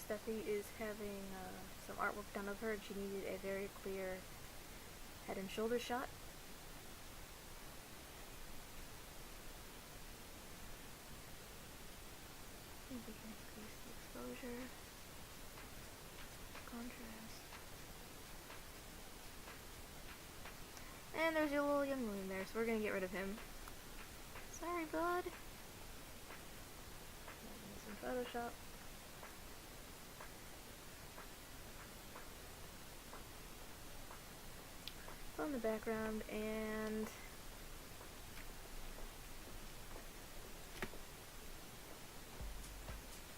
Steffi is having some artwork done of her, and she needed a very clear head and shoulder shot. We can increase the exposure, contrast. And there's your little young William there, so we're gonna get rid of him. Sorry, bud. Some Photoshop. On the background, and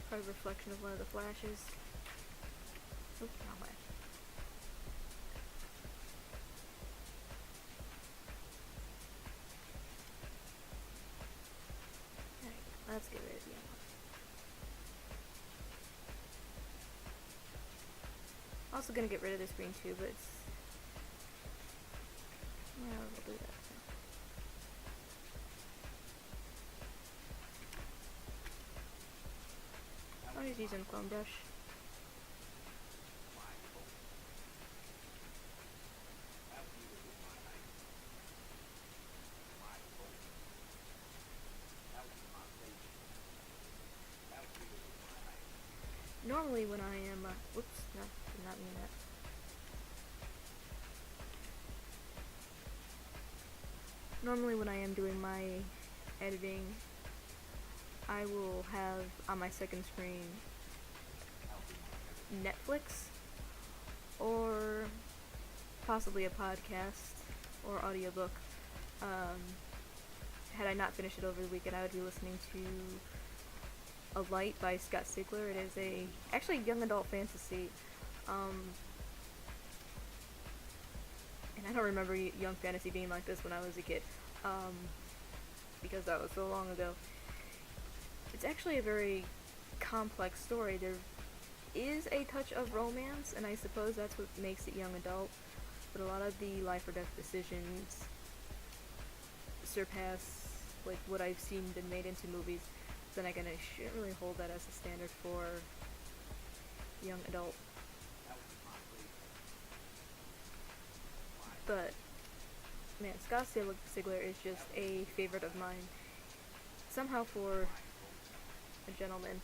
probably reflection of one of the flashes. Oops, wrong way. Alright, let's get rid of the yellow. Also gonna get rid of this green too, but it's... well, we'll do that. I'm just using Chrome Brush. Normally when I am, whoops, no, did not mean that. Normally when I am doing my editing, I will have on my second screen Netflix or possibly a podcast or audiobook. Had I not finished it over the weekend, I would be listening to A Light by Scott Sigler. It is a actually young adult fantasy. And I don't remember young fantasy being like this when I was a kid, because that was so long ago. It's actually a very complex story. There is a touch of romance, and I suppose that's what makes it young adult, but a lot of the life or death decisions surpass like what I've seen been made into movies. Then again, I shouldn't really hold that as a standard for young adult. But man, Scott Sigler is just a favorite of mine. Somehow, for a gentleman,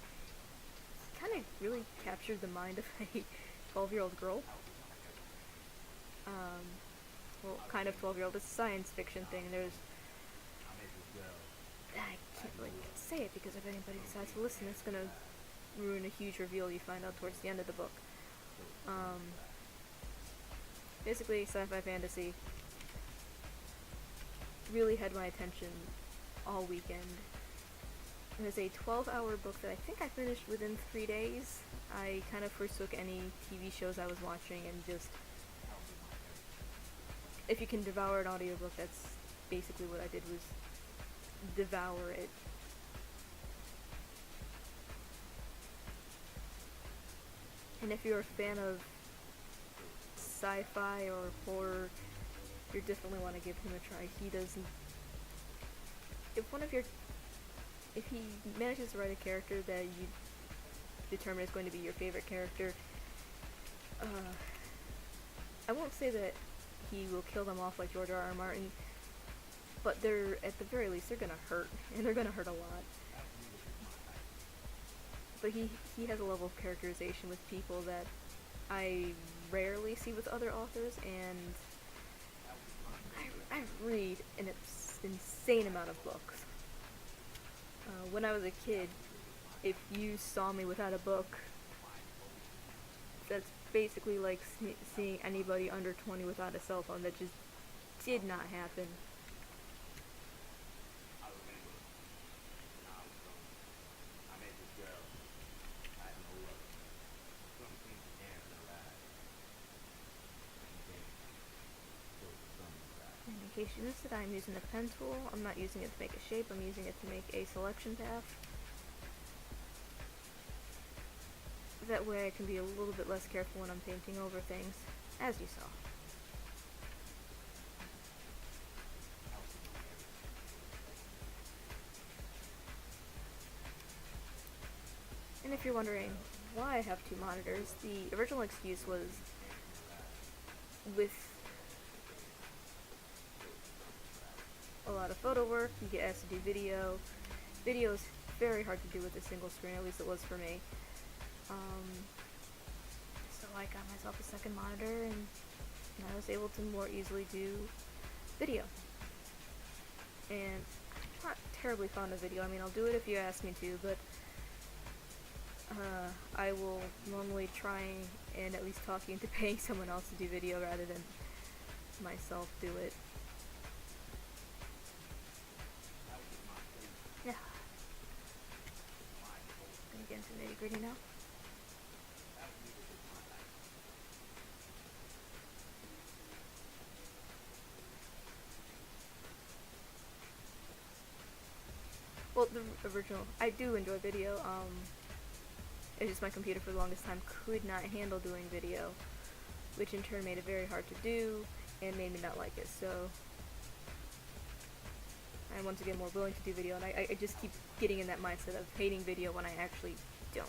kind of really captured the mind of a 12-year-old girl. Well, kind of 12-year-old. It's a science fiction thing. There's... I can't really say it because if anybody decides to listen, it's gonna ruin a huge reveal you find out towards the end of the book. Basically, sci-fi fantasy really had my attention all weekend. It was a 12-hour book that I think I finished within 3 days. I kind of forsook any TV shows I was watching and just... if you can devour an audiobook, that's basically what I did, was devour it. And if you're a fan of sci-fi or horror, you definitely want to give him a try. He doesn't... if he manages to write a character that you determine is going to be your favorite character, I won't say that he will kill them off like George R.R. Martin, but they're, at the very least, they're gonna hurt, and they're gonna hurt a lot. But he has a level of characterization with people that I rarely see with other authors, and I read an insane amount of books. When I was a kid, if you saw me without a book, that's basically like seeing anybody under 20 without a cell phone. That just did not happen. In case you missed it, I'm using a pen tool. I'm not using it to make a shape, I'm using it to make a selection path. That way I can be a little bit less careful when I'm painting over things, as you saw. And if you're wondering, why I have two monitors. The original excuse was with a lot of photo work, you get asked to do video. Video is very hard to do with a single screen, at least it was for me. So I got myself a second monitor and I was able to more easily do video. And I'm not terribly fond of video. I mean, I'll do it if you ask me to, but I will normally try and at least talk you into paying someone else to do video rather than myself do it. Yeah. Gonna get into nitty gritty now. Well, the original, I do enjoy video. It's just my computer for the longest time could not handle doing video, which in turn made it very hard to do and made me not like it. So I'm once again more willing to do video, and I just keep getting in that mindset of hating video when I actually don't.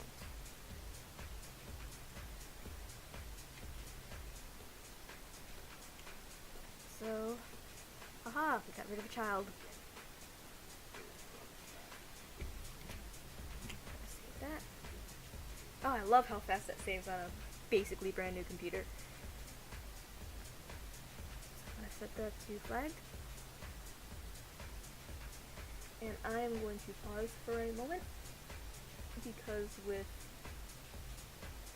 So, aha, we got rid of a child. Save that. Oh, I love how fast that saves on a basically brand new computer. So I'm gonna set that to flagged. And I'm going to pause for a moment because with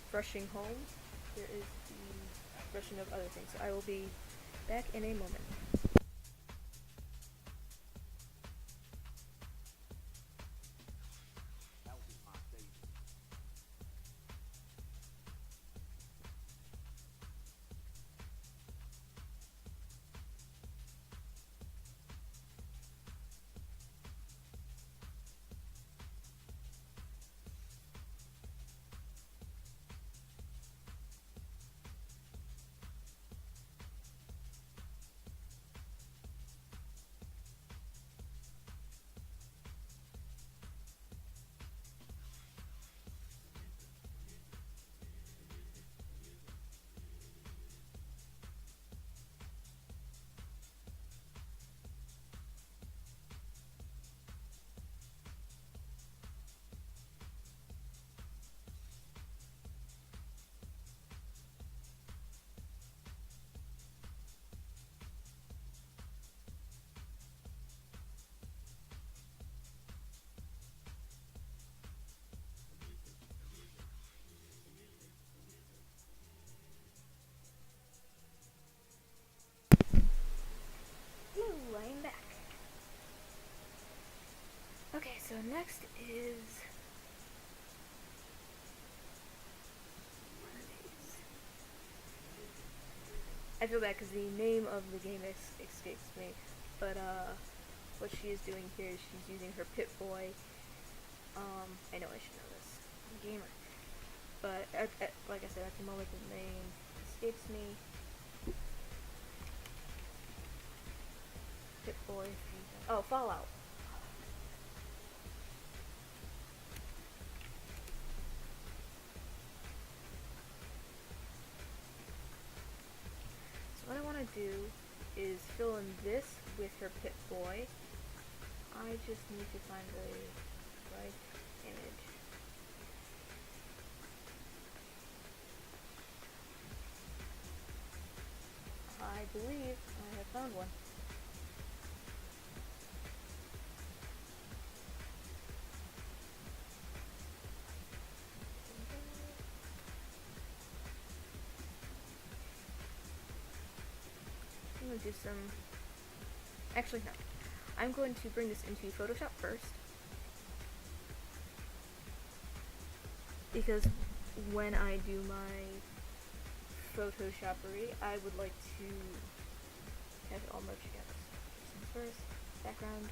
brushing home, there is the brushing of other things. So I will be back in a moment. Hello, I'm back. Okay, so next is one of these. I feel bad because the name of the game escapes me, but what she is doing here is she's using her Pip-Boy. I know I should know this. I'm a gamer. But like I said, at the moment the name escapes me. Pip-Boy. Oh, Fallout. So what I want to do is fill in this with her Pip-Boy. I just need to find the right image. I believe I have found one. I'm going to do some... Actually, no. I'm going to bring this into Photoshop first. Because when I do my Photoshoppery, I would like to have it all merged together. So first, background.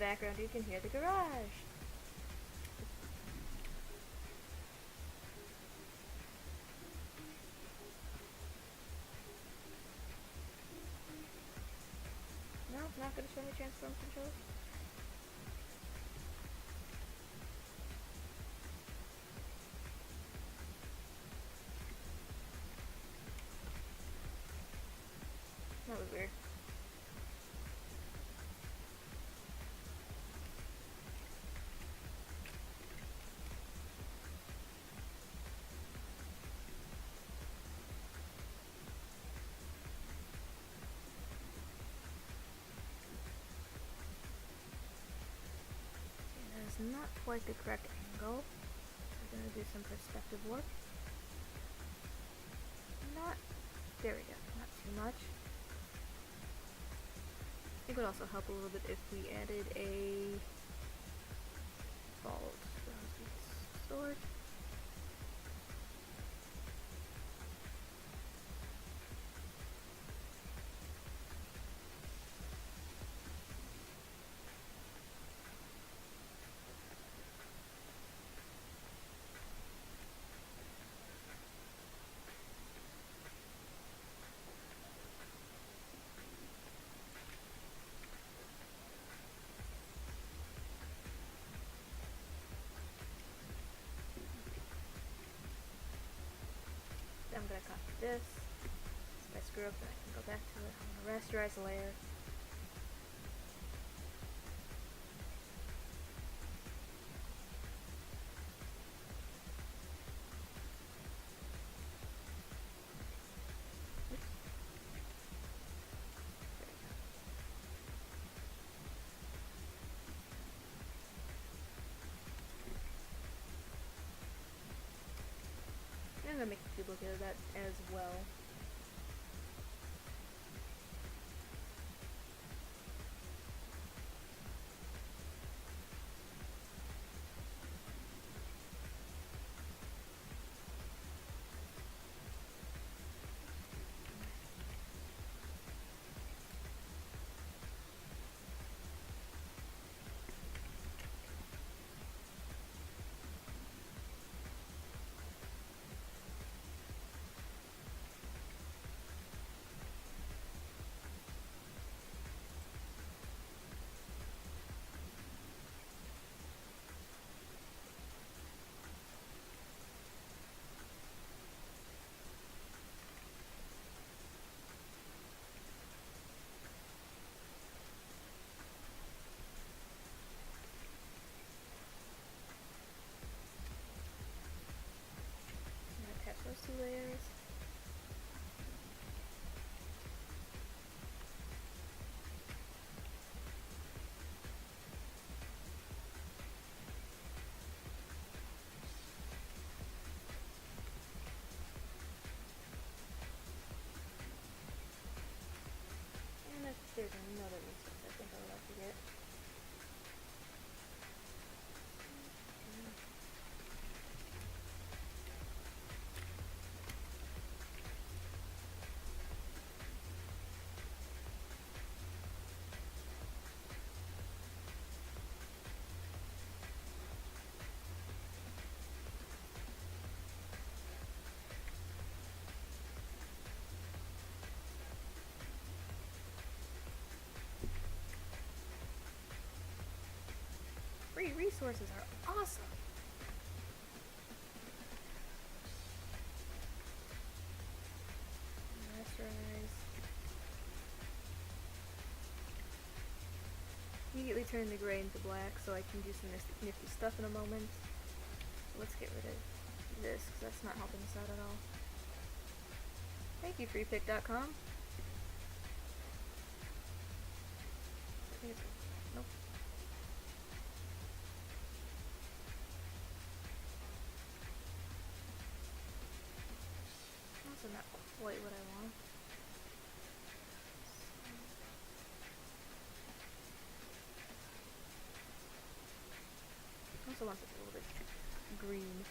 background you can hear the garage. No, not gonna show me transform controls. That was weird. That is not quite the correct angle. We're gonna do some perspective work. Not, there we go, not too much. I think it would also help a little bit if we added a vault sword. I'm gonna copy this. If I screw up, then I can go back to it. I'm gonna rasterize the layer. I'm gonna make a duplicate of that as well. I'm gonna attach those two layers. And if there's another resource I think I would like to get. Free resources are awesome! Rasterize. Immediately turn the gray into black so I can do some nifty stuff in a moment. So let's get rid of this because that's not helping us out at all. Thank you, freepick.com. Nope. Also not quite what I want. Also want it a little bit green.